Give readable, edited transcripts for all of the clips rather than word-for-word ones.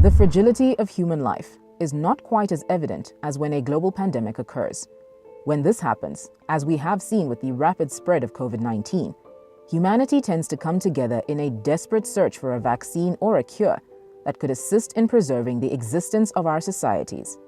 The fragility of human life is not quite as evident as when a global pandemic occurs. When this happens, as we have seen with the rapid spread of COVID-19, humanity tends to come together in a desperate search for a vaccine or a cure that could assist in preserving the existence of our societies.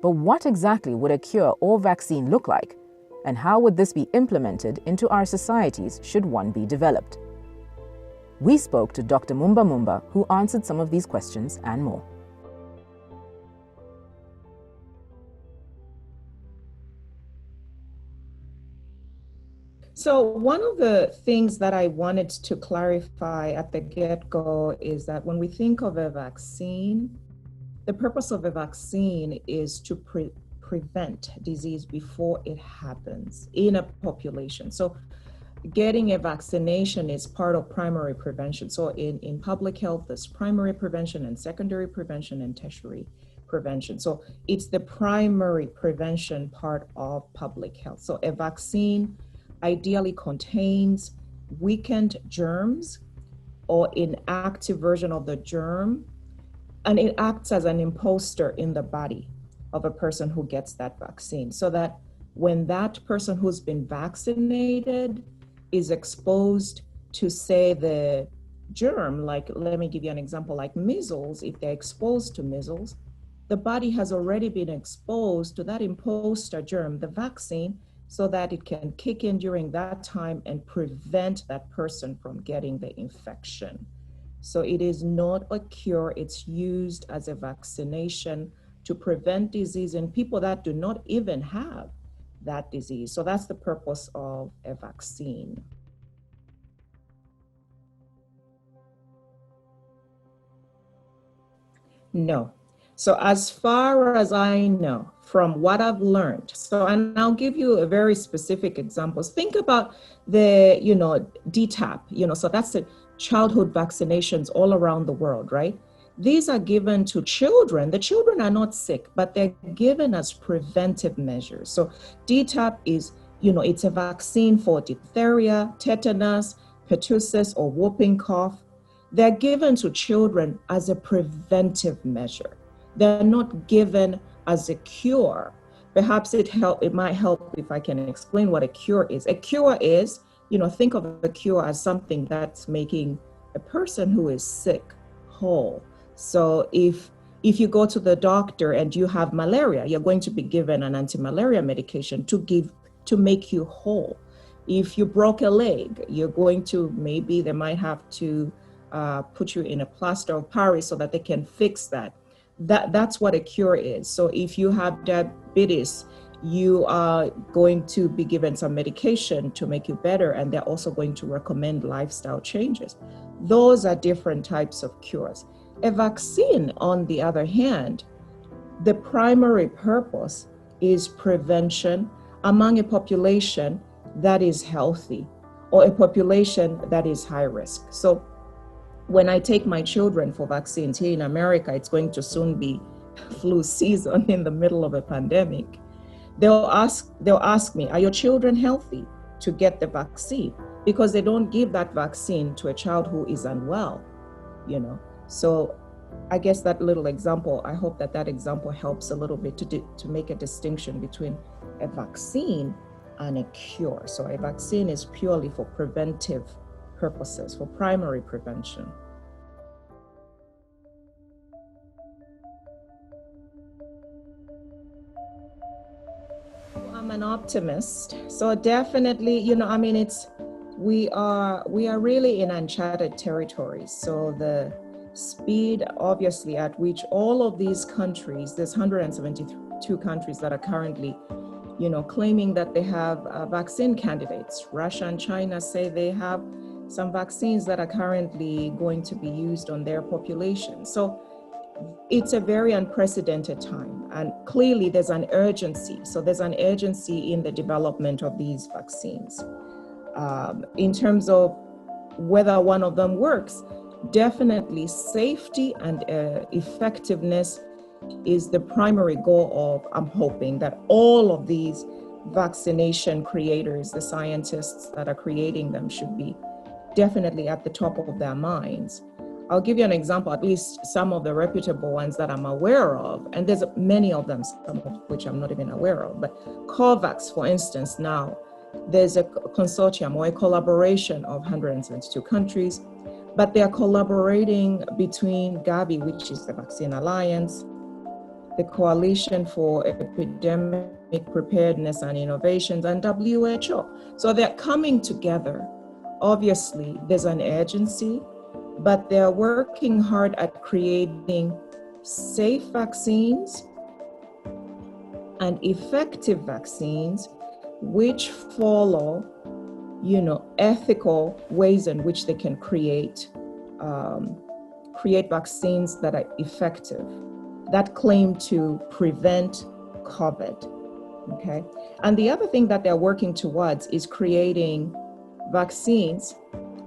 But what exactly would a cure or vaccine look like? And how would this be implemented into our societies should one be developed? We spoke to Dr. Mumba Mumba, who answered some of these questions and more. So one of the things that I wanted to clarify at the get-go is that when we think of a vaccine, the purpose of a vaccine is to prevent disease before it happens in a population. So getting a vaccination is part of primary prevention. So in public health, there's primary prevention and secondary prevention and tertiary prevention. So it's the primary prevention part of public health. So a vaccine ideally contains weakened germs or inactive version of the germ, and it acts as an imposter in the body of a person who gets that vaccine, so that when that person who's been vaccinated is exposed to, say, the germ, like, let me give you an example, like measles, if they're exposed to measles, the body has already been exposed to that imposter germ, the vaccine, so that it can kick in during that time and prevent that person from getting the infection. So it is not a cure, it's used as a vaccination to prevent disease in people that do not even have that disease. So that's the purpose of a vaccine. No. So as far as I know, from what I've learned, and I'll give you a very specific examples. Think about the, DTaP, so that's the childhood vaccinations all around the world, right? These are given to children. The children are not sick, but they're given as preventive measures. So DTaP is, it's a vaccine for diphtheria, tetanus, pertussis, or whooping cough. They're given to children as a preventive measure. They're not given as a cure. Perhaps it might help if I can explain what a cure is. A cure is, think of a cure as something that's making a person who is sick whole. So if you go to the doctor and you have malaria, you're going to be given an anti-malaria medication to make you whole. If you broke a leg, you're going to, maybe they might have to put you in a plaster of Paris so that they can fix that. That's what a cure is. So if you have diabetes, you are going to be given some medication to make you better, and they're also going to recommend lifestyle changes. Those are different types of cures. A vaccine, on the other hand, the primary purpose is prevention among a population that is healthy or a population that is high risk. So when I take my children for vaccines here in America, it's going to soon be flu season in the middle of a pandemic. They'll ask me, are your children healthy to get the vaccine? Because they don't give that vaccine to a child who is unwell, So I guess that little example, I hope that example helps a little bit to make a distinction between a vaccine and a cure. So a vaccine is purely for preventive purposes, for primary prevention. I'm an optimist. So definitely, we are really in uncharted territories. So the speed, obviously, at which all of these countries, there's 172 countries that are currently, claiming that they have vaccine candidates. Russia and China say they have some vaccines that are currently going to be used on their population. So it's a very unprecedented time, and clearly there's an urgency. So there's an urgency in the development of these vaccines. In terms of whether one of them works, definitely safety and effectiveness is the primary goal of, I'm hoping that all of these vaccination creators, the scientists that are creating them, should be definitely at the top of their minds. I'll give you an example, at least some of the reputable ones that I'm aware of, and there's many of them, some of which I'm not even aware of, but COVAX, for instance, now, there's a consortium or a collaboration of 172 countries, but they are collaborating between Gavi, which is the Vaccine Alliance, the Coalition for Epidemic Preparedness and Innovations, and WHO. So they're coming together. Obviously, there's an urgency, but they're working hard at creating safe vaccines and effective vaccines which follow, ethical ways in which they can create vaccines that are effective, that claim to prevent COVID, okay? And the other thing that they're working towards is creating vaccines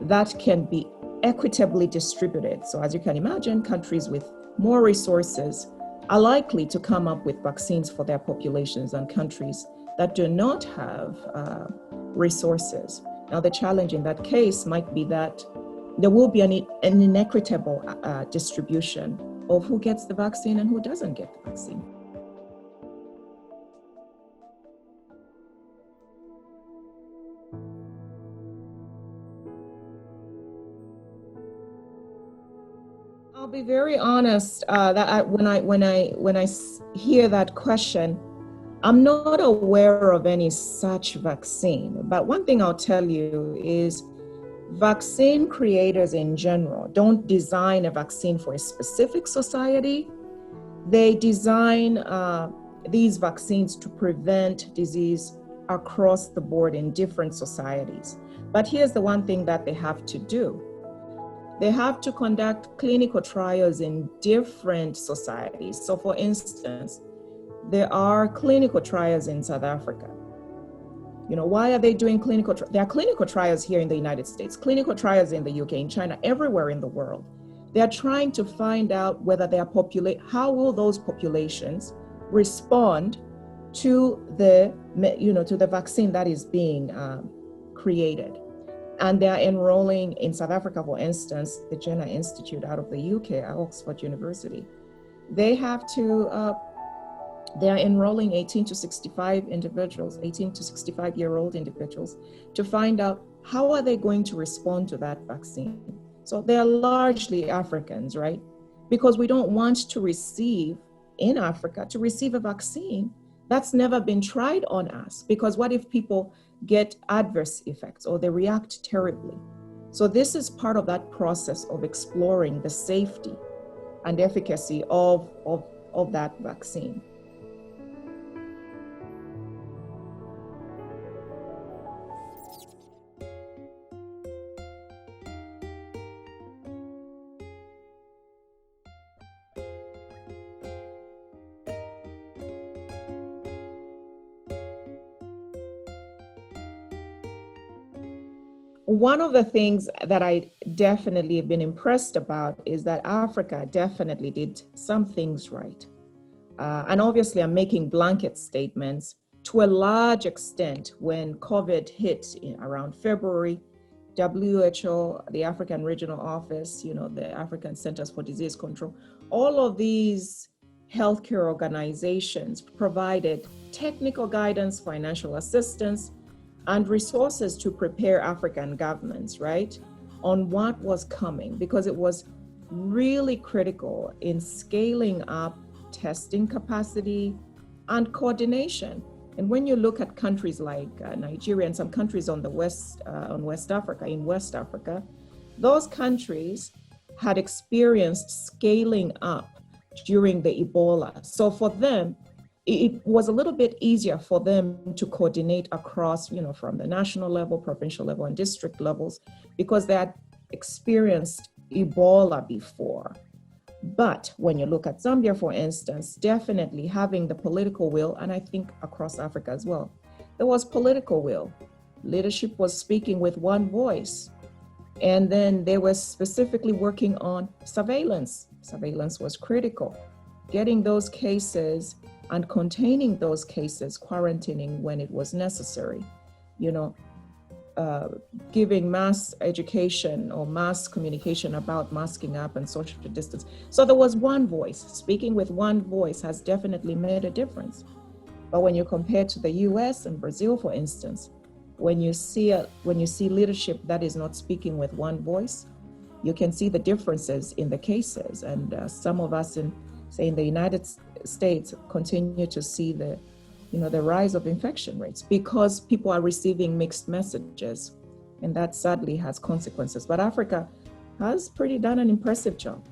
that can be equitably distributed. So as you can imagine, countries with more resources are likely to come up with vaccines for their populations than countries that do not have resources. Now, the challenge in that case might be that there will be an inequitable distribution of who gets the vaccine and who doesn't get the vaccine. I'll be very honest that when I hear that question, I'm not aware of any such vaccine. But one thing I'll tell you is vaccine creators in general don't design a vaccine for a specific society. They design these vaccines to prevent disease across the board in different societies. But here's the one thing that they have to do. They have to conduct clinical trials in different societies. So for instance, there are clinical trials in South Africa. Why are they doing clinical trials? There are clinical trials here in the United States, clinical trials in the UK, in China, everywhere in the world. They're trying to find out whether how will those populations respond to the vaccine that is being created. And they're enrolling in South Africa, for instance, the Jenner Institute out of the UK at Oxford University. They're enrolling 18 to 65 individuals, 18 to 65-year-old individuals, to find out how are they going to respond to that vaccine. So they're largely Africans, right? Because we don't want to receive a vaccine that's never been tried on us. Because what if people get adverse effects or they react terribly? So this is part of that process of exploring the safety and efficacy of that vaccine. One of the things that I definitely have been impressed about is that Africa definitely did some things right. And obviously I'm making blanket statements. To a large extent, when COVID hit around February, WHO, the African Regional Office, the African Centers for Disease Control, all of these healthcare organizations provided technical guidance, financial assistance, and resources to prepare African governments, right, on what was coming, because it was really critical in scaling up testing capacity and coordination. And when you look at countries like Nigeria and some countries in West Africa, those countries had experienced scaling up during the Ebola. So for them, it was a little bit easier for them to coordinate across, from the national level, provincial level, and district levels, because they had experienced Ebola before. But when you look at Zambia, for instance, definitely having the political will, and I think across Africa as well, there was political will. Leadership was speaking with one voice. And then they were specifically working on surveillance. Surveillance was critical. Getting those cases and containing those cases, quarantining when it was necessary. giving mass education or mass communication about masking up and social distance. So there was one voice. Speaking with one voice has definitely made a difference. But when you compare to the US and Brazil, for instance, when you see leadership that is not speaking with one voice, you can see the differences in the cases. And some of us in the United States continue to see the rise of infection rates because people are receiving mixed messages, and that sadly has consequences. But Africa has done an impressive job.